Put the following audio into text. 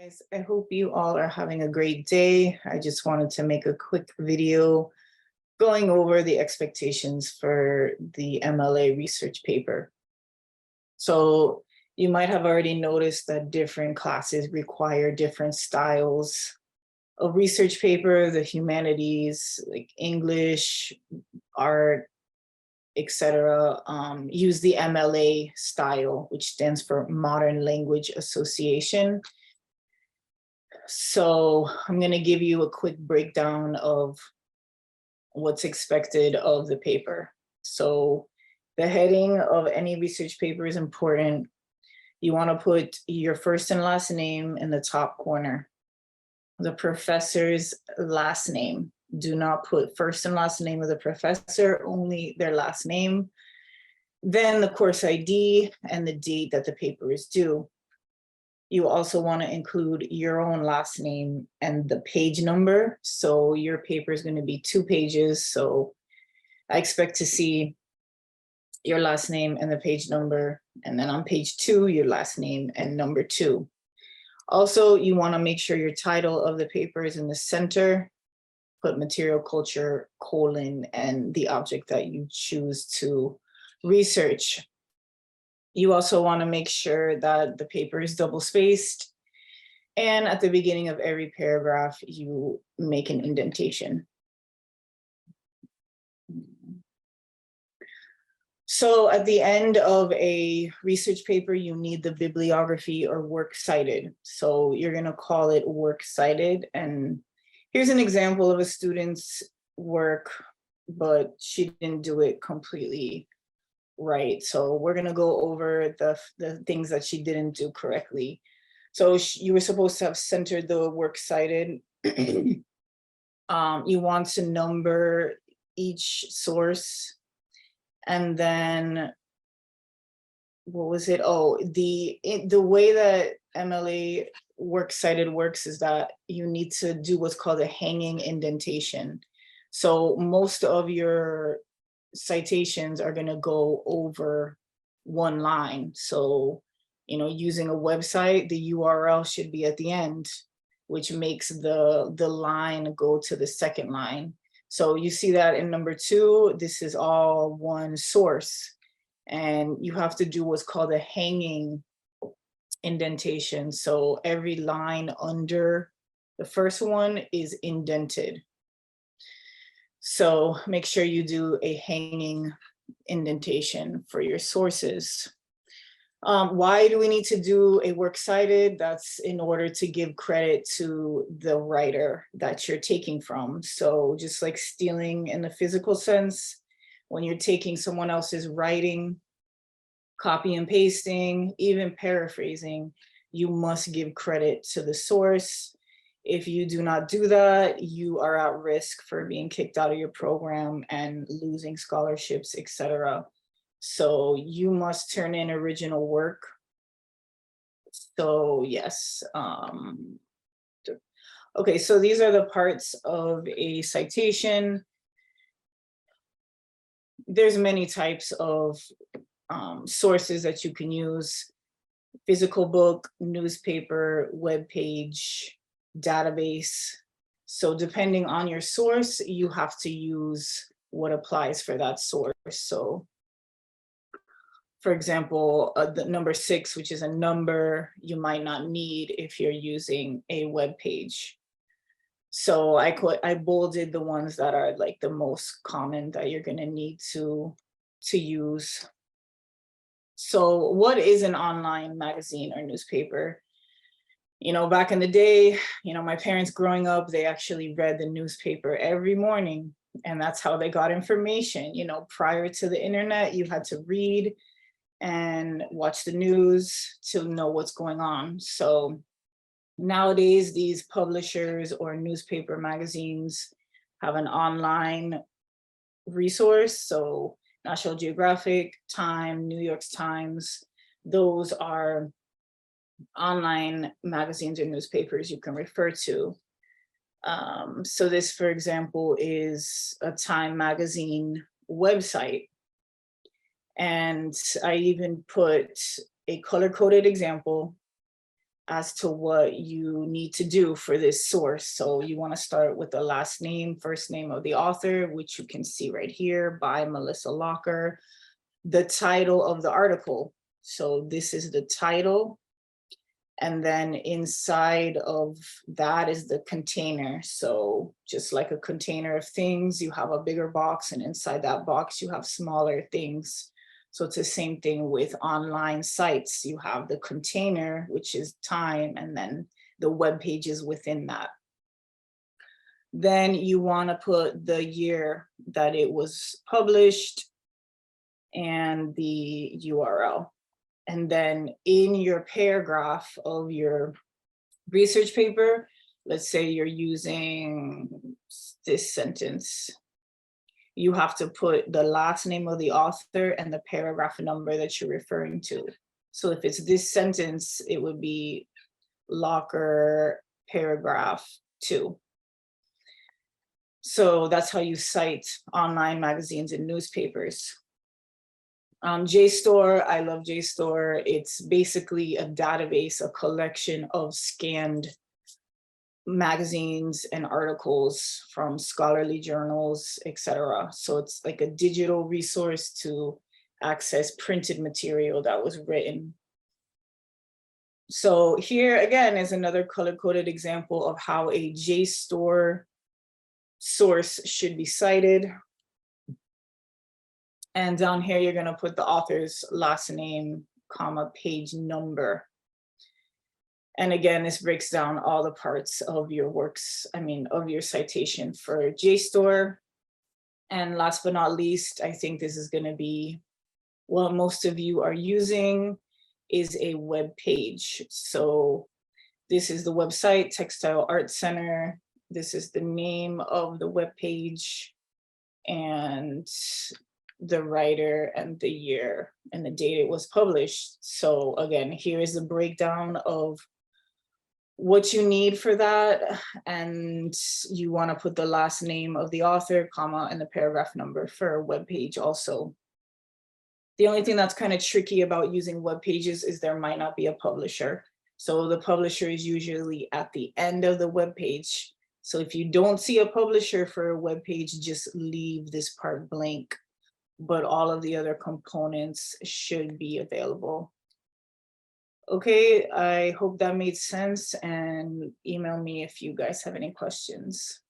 Guys, I hope you all are having a great day. I just wanted to make a quick video going over the expectations for the MLA research paper. So you might have already noticed that different classes require different styles of research paper. The humanities, like English, art, etc., use the MLA style, which stands for Modern Language Association. So I'm going to give you a quick breakdown of what's expected of the paper. So the heading of any research paper is important. You want to put your first and last name in the top corner. The professor's last name. Do not put first and last name of the professor, only their last name. Then the course ID and the date that the paper is due. You also want to include your own last name and the page number. So your paper is going to be 2 pages. So I expect to see your last name and the page number. And then on page 2, your last name and number 2. Also, you want to make sure your title of the paper is in the center. Put material culture, colon, and the object that you choose to research. You also want to make sure that the paper is double spaced. And at the beginning of every paragraph, you make an indentation. So at the end of a research paper, you need the bibliography or work cited. So you're going to call it work cited. And here's an example of a student's work, but she didn't do it completely right. So we're going to go over the things that she didn't do correctly. So you were supposed to have centered the work cited. You want to number each source. And then, what was it? Oh, the way that MLA works cited works is that you need to do what's called a hanging indentation. So most of your citations are going to go over one line. So, using a website, the URL should be at the end, which makes the line go to the second line. So you see that in number 2, this is all one source, and you have to do what's called a hanging indentation. So every line under the first one is indented. So make sure you do a hanging indentation for your sources. Why do we need to do a works cited? That's in order to give credit to the writer that you're taking from. So just like stealing in the physical sense, when you're taking someone else's writing, copy and pasting, even paraphrasing, you must give credit to the source. If you do not do that, you are at risk for being kicked out of your program and losing scholarships, etc. So you must turn in original work. So yes. Okay, so these are the parts of a citation. There's many types of sources that you can use: physical book, newspaper, web page, database. So depending on your source, you have to use what applies for that source. So for example, the number 6, which is a number, you might not need if you're using a web page. So I bolded the ones that are like the most common that you're going to need to use. So what is an online magazine or newspaper? Back in the day, my parents growing up, they actually read the newspaper every morning, and that's how they got information. Prior to the internet, you had to read and watch the news to know what's going on. So nowadays, these publishers or newspaper magazines have an online resource. So National Geographic, Time, New York Times, those are online magazines or newspapers you can refer to. So this, for example, is a Time magazine website. And I even put a color-coded example. as to what you need to do for this source. So you want to start with the last name, first name of the author, which you can see right here, by Melissa Locker. The title of the article. So this is the title. And then inside of that is the container. So just like a container of things, you have a bigger box, and inside that box, you have smaller things. So it's the same thing with online sites. You have the container, which is time, and then the web pages within that. Then you want to put the year that it was published and the URL. And then in your paragraph of your research paper, let's say you're using this sentence, you have to put the last name of the author and the paragraph number that you're referring to. So if it's this sentence, it would be Locker paragraph 2. So that's how you cite online magazines and newspapers. JSTOR, I love JSTOR. It's basically a database, a collection of scanned magazines and articles from scholarly journals, etc. So it's like a digital resource to access printed material that was written. So here again is another color-coded example of how a JSTOR source should be cited. And down here, you're going to put the author's last name, comma, page number. And again, this breaks down all the parts of your works, of your citation for JSTOR. And last but not least, I think this is going to be what most of you are using, is a web page. So this is the website, Textile Art Center. This is the name of the web page, and the writer and the year and the date it was published. So again, here is the breakdown of what you need for that. And you want to put the last name of the author, comma, and the paragraph number for a web page also. The only thing that's kind of tricky about using web pages is there might not be a publisher. So the publisher is usually at the end of the web page. So if you don't see a publisher for a web page, just leave this part blank. But all of the other components should be available. Okay, I hope that made sense, and email me if you guys have any questions.